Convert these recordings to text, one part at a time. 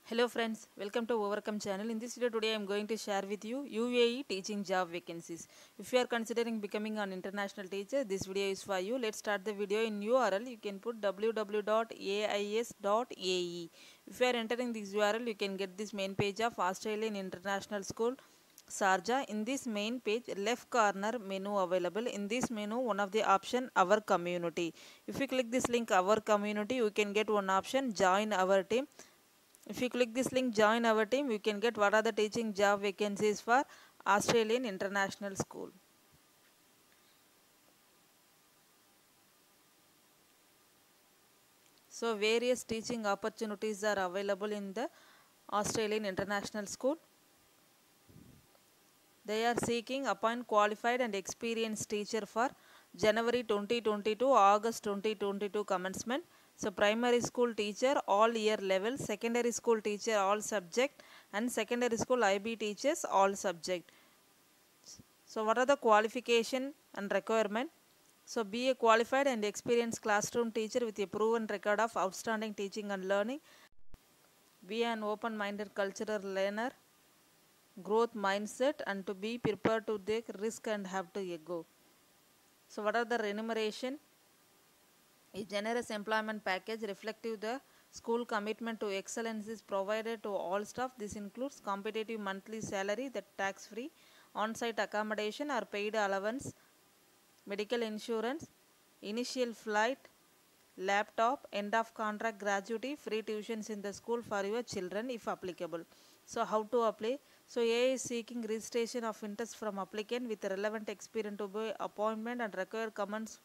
Hello friends, welcome to Overcome channel. In this video today I am going to share with you UAE teaching job vacancies. If you are considering becoming an international teacher, this video is for you. Let's start the video. In URL you can put www.ais.ae. If you are entering this URL you can get this main page of Australian International School Sharjah. In this main page left corner menu available. In this menu one of the option our community. If you click this link our community you can get one option join our team. If you click this link join our team, you can get what are the teaching job vacancies for Australian International School. So various teaching opportunities are available in the Australian International School. They are seeking appoint qualified and experienced teacher for January 2022 August 2022 commencement. So primary school teacher all year level, secondary school teacher all subject, and secondary school IB teachers all subject. So what are the qualification and requirement? So be a qualified and experienced classroom teacher with a proven record of outstanding teaching and learning. Be an open-minded cultural learner, growth mindset, and to be prepared to take risk and have to go. So what are the remuneration? A generous employment package reflective the school commitment to excellence is provided to all staff. This includes competitive monthly salary, that tax free, on-site accommodation or paid allowance, medical insurance, initial flight, laptop, end of contract gratuity, free tuitions in the school for your children if applicable. So how to apply? So A is seeking registration of interest from applicant with relevant experience to be appointment and require commence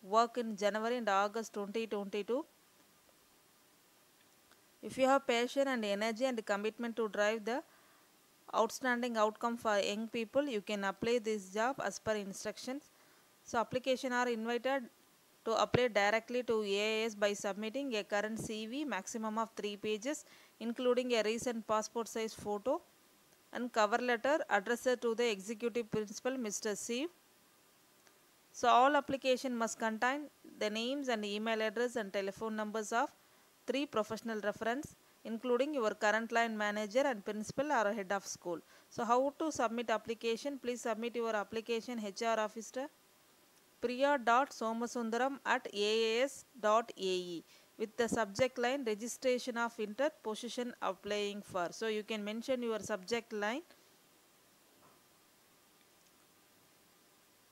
work in January and August 2022. If you have passion and energy and commitment to drive the outstanding outcome for young people, you can apply this job as per instructions. So application are invited to apply directly to AIS by submitting a current CV maximum of 3 pages including a recent passport size photo and cover letter addressed to the executive principal Mr. Siv. So all application must contain the names and email address and telephone numbers of 3 professional reference including your current line manager and principal or head of school. So how to submit application? Please submit your application HR officer priya.somasundaram@aas.ae with the subject line registration of interest position applying for. So you can mention your subject line.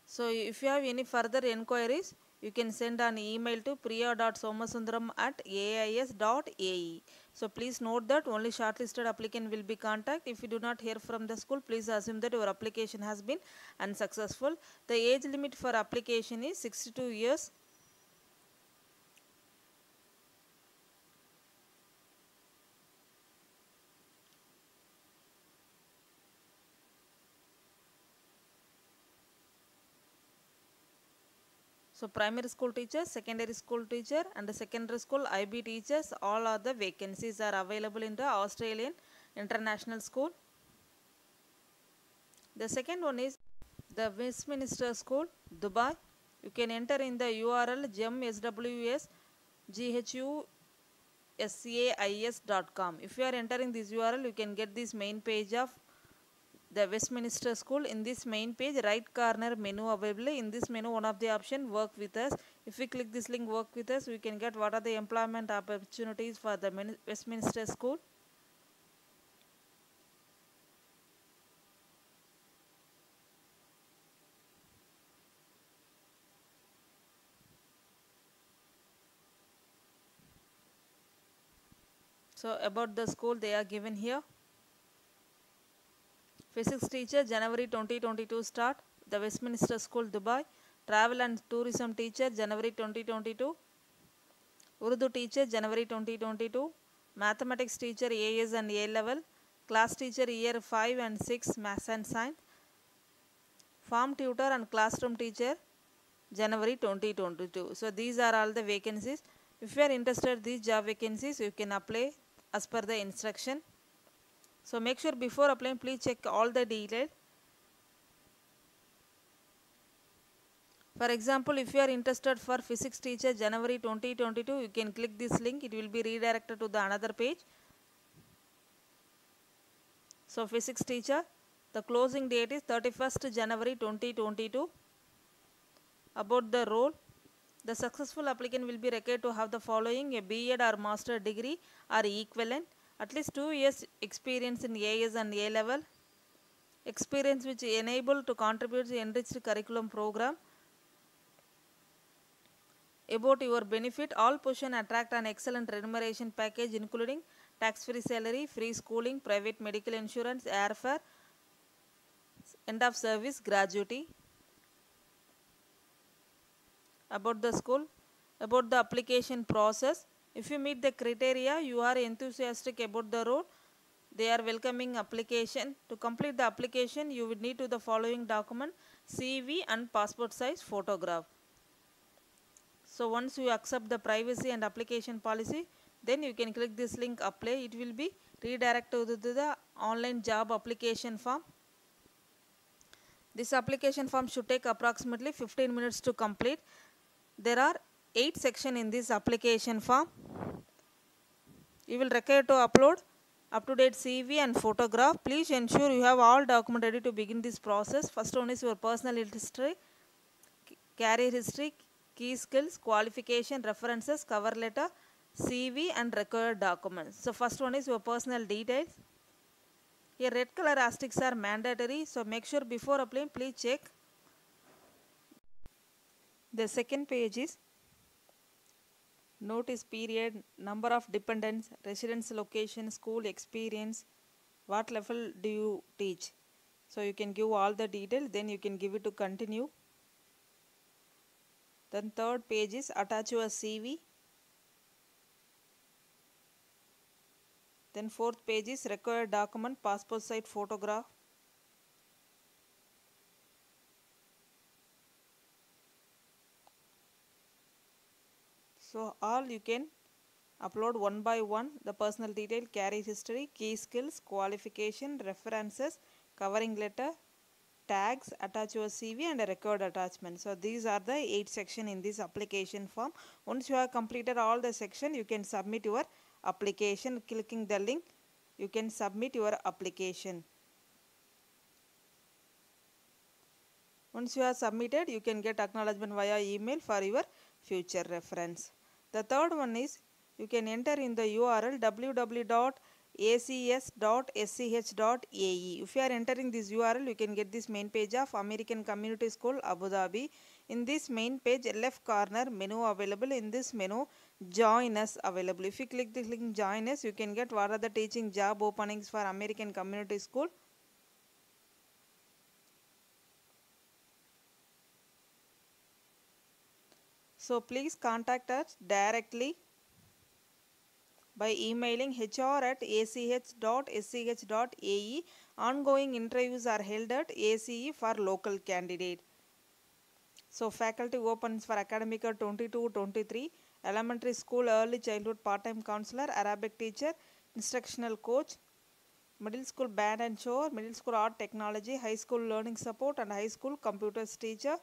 So if you have any further enquiries, you can send an email to priya.somasundaram@ais.ae. So please note that only shortlisted applicant will be contacted. If you do not hear from the school, please assume that your application has been unsuccessful. The age limit for application is 62 years. So primary school teachers, secondary school teacher and the secondary school IB teachers, all are the vacancies are available in the Australian International School. The second one is the Westminster School, Dubai. You can enter in the URL gemswsghusais.com. If you are entering this URL, you can get this main page of the Westminster School. In this main page, right corner menu available. In this menu, one of the option work with us. If we click this link work with us, we can get what are the employment opportunities for the Westminster School. So about the school they are given here. Physics teacher January 2022 start, the Westminster School, Dubai. Travel and tourism teacher January 2022. Urdu teacher January 2022. Mathematics teacher AS and A level. Class teacher year 5 and 6 maths and science. Farm tutor and classroom teacher January 2022. So these are all the vacancies. If you are interested in these job vacancies, you can apply as per the instruction. So make sure before applying, please check all the details. For example, if you are interested for physics teacher January 2022, you can click this link. It will be redirected to the another page. So physics teacher, the closing date is 31st January 2022. About the role, the successful applicant will be required to have the following: a B.Ed or master degree or equivalent, at least 2 years experience in AS and A level, experience which enable to contribute to enriched curriculum program. About your benefit, all positions attract an excellent remuneration package including tax-free salary, free schooling, private medical insurance, airfare, end of service, gratuity. About the school, about the application process, if you meet the criteria, you are enthusiastic about the role, they are welcoming application. To complete the application, you would need to the following document: CV and passport size photograph. So once you accept the privacy and application policy, then you can click this link apply. It will be redirected to the online job application form. This application form should take approximately 15 minutes to complete. There are 8 sections in this application form. You will require to upload up-to-date CV and photograph. Please ensure you have all documents ready to begin this process. First one is your personal history, career history, key skills, qualification, references, cover letter, CV and required documents. So first one is your personal details. Here red color asterisks are mandatory, so make sure before applying please check. The second page is notice period, number of dependents, residence location, school experience, what level do you teach. So you can give all the details, then you can give it to continue. Then third page is attach your CV. Then fourth page is required document, passport size photograph. So all you can upload one by one: the personal detail, career history, key skills, qualification, references, covering letter, tags, attach your CV and a record attachment. So these are the 8 sections in this application form. Once you have completed all the section, you can submit your application. Clicking the link, you can submit your application. Once you have submitted, you can get acknowledgement via email for your future reference. The third one is you can enter in the URL www.acs.sch.ae. If you are entering this URL, you can get this main page of American Community School, Abu Dhabi. In this main page, left corner menu available. In this menu, join us available. If you click the link join us, you can get what are the teaching job openings for American Community School. So please contact us directly by emailing hr@ach.sch.ae. Ongoing interviews are held at ACE for local candidate. So faculty opens for academic year 22-23, elementary school early childhood part-time counselor, Arabic teacher, instructional coach, middle school band and show, middle school art technology, high school learning support and high school computers teacher.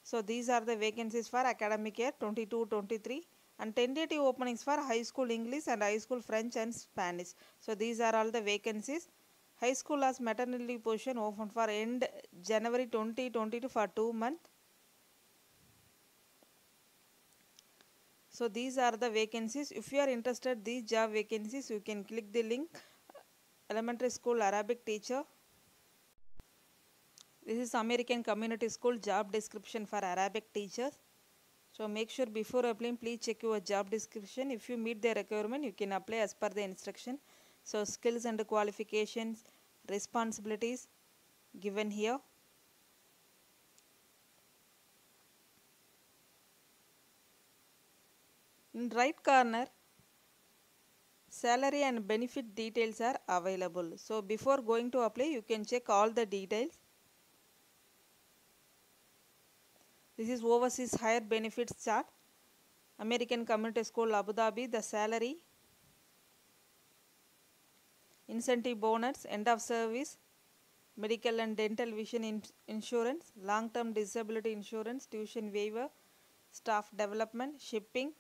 So these are the vacancies for academic year 22-23, and tentative openings for high school English and high school French and Spanish. So these are all the vacancies. High school as maternity position open for end January 2022 for 2 months. So these are the vacancies. If you are interested these job vacancies, you can click the link elementary school Arabic teacher. This is American Community School job description for Arabic teachers. So make sure before applying, please check your job description. If you meet the requirement, you can apply as per the instruction. So skills and qualifications, responsibilities given here. In right corner, salary and benefit details are available. So before going to apply, you can check all the details. This is overseas higher benefits chart. American Community School Abu Dhabi, the salary, incentive bonus, end of service, medical and dental vision insurance, long-term disability insurance, tuition waiver, staff development, shipping.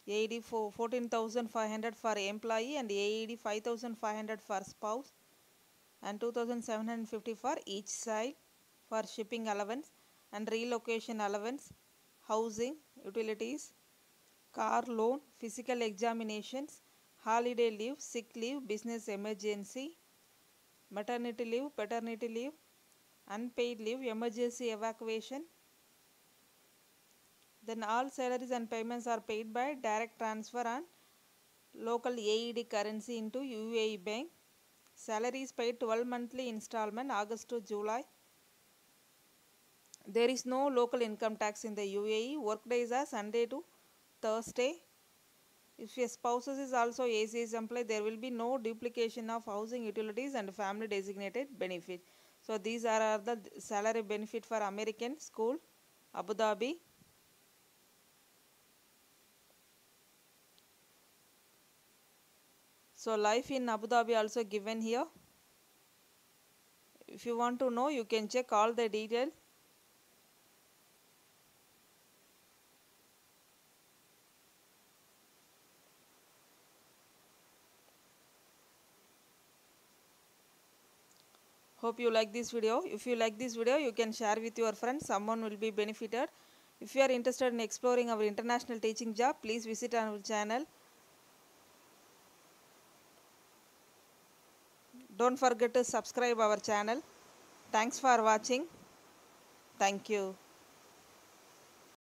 AED 14,500 for employee and AED 5,500 for spouse and 2,750 for each child for shipping allowance and relocation allowance, housing, utilities, car loan, physical examinations, holiday leave, sick leave, business emergency, maternity leave, paternity leave, unpaid leave, emergency evacuation. Then all salaries and payments are paid by direct transfer on local AED currency into UAE bank. Salary is paid 12 monthly installment, August to July. There is no local income tax in the UAE. Work days are Sunday to Thursday. If your spouse is also ACS employee, there will be no duplication of housing, utilities and family designated benefit. So these are the salary benefit for American school, Abu Dhabi. So life in Abu Dhabi also given here. If you want to know, you can check all the details. Hope you like this video. If you like this video, you can share with your friends. Someone will be benefited. If you are interested in exploring our international teaching job, please visit our channel. Don't forget to subscribe our channel. Thanks for watching. Thank you.